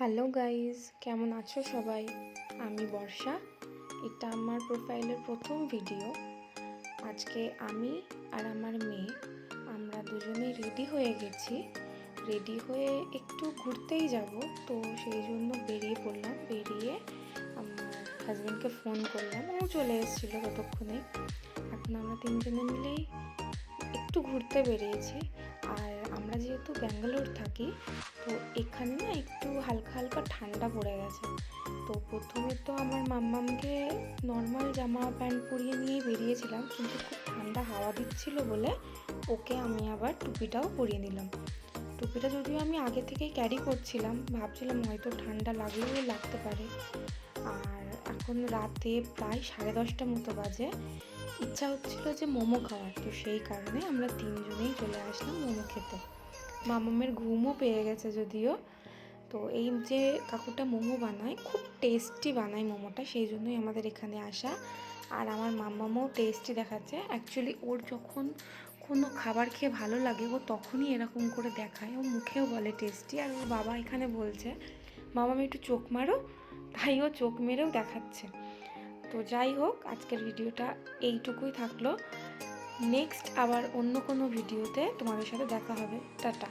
Hello guys, কেমন আছো সবাই? আমি বর্ষা। এটা আমার প্রোফাইলের প্রথম ভিডিও। আজকে আমি আর আমার মেয়ে আমরা দুজনেই রেডি হয়ে গেছি। রেডি হয়ে একটু ঘুরতেই যাব, তো সেই জন্য বেরিয়ে পড়লাম। বেরিয়ে আমার হাজব্যান্ডকে ফোন করলাম, ও চলে এসেছিলো ততক্ষণে। এখন আমরা তিনজনে মিলেই একটু ঘুরতে বেরিয়েছি। আর আমরা যেহেতু ব্যাঙ্গালোর থাকি, তো এখানে না একটু হালকা হালকা ঠান্ডা পড়ে গেছে। তো প্রথমে তো আমার মাম্মামকে নর্মাল জামা প্যান্ট পরিয়ে নিয়েই বেরিয়েছিলাম, কিন্তু খুব ঠান্ডা হাওয়া দিচ্ছিল বলে ওকে আমি আবার টুপিটাও পরিয়ে নিলাম। টুপিটা যদিও আমি আগে থেকেই ক্যারি করছিলাম, ভাবছিলাম হয়তো ঠান্ডা লাগলেও লাগতে পারে। আর এখন রাতে প্রায় 10:30 মতো বাজে। ইচ্ছা হচ্ছিল যে মোমো খাওয়ার, তো সেই কারণে আমরা তিনজনেই চলে আসলাম মোমো খেতে। মামামের ঘুমও পেয়ে গেছে যদিও। তো এই যে কাকুটা মোমো বানায়, খুব টেস্টি বানায় মোমোটা, সেই জন্যই আমাদের এখানে আসা। আর আমার মাম্মামও টেস্টি দেখাচ্ছে। অ্যাকচুয়ালি ওর যখন কোনো খাবার খেয়ে ভালো লাগে, ও তখনই এরকম করে দেখায়, ও মুখেও বলে টেস্টি। আর ওর বাবা এখানে বলছে মামামি একটু চোখ মারো, তাই ও চোখ মেরেও দেখাচ্ছে। তো যাই হোক, আজকের ভিডিওটা এইটুকুই থাকলো। নেক্সট আবার অন্য কোনো ভিডিওতে তোমাদের সাথে দেখা হবে। টাটা।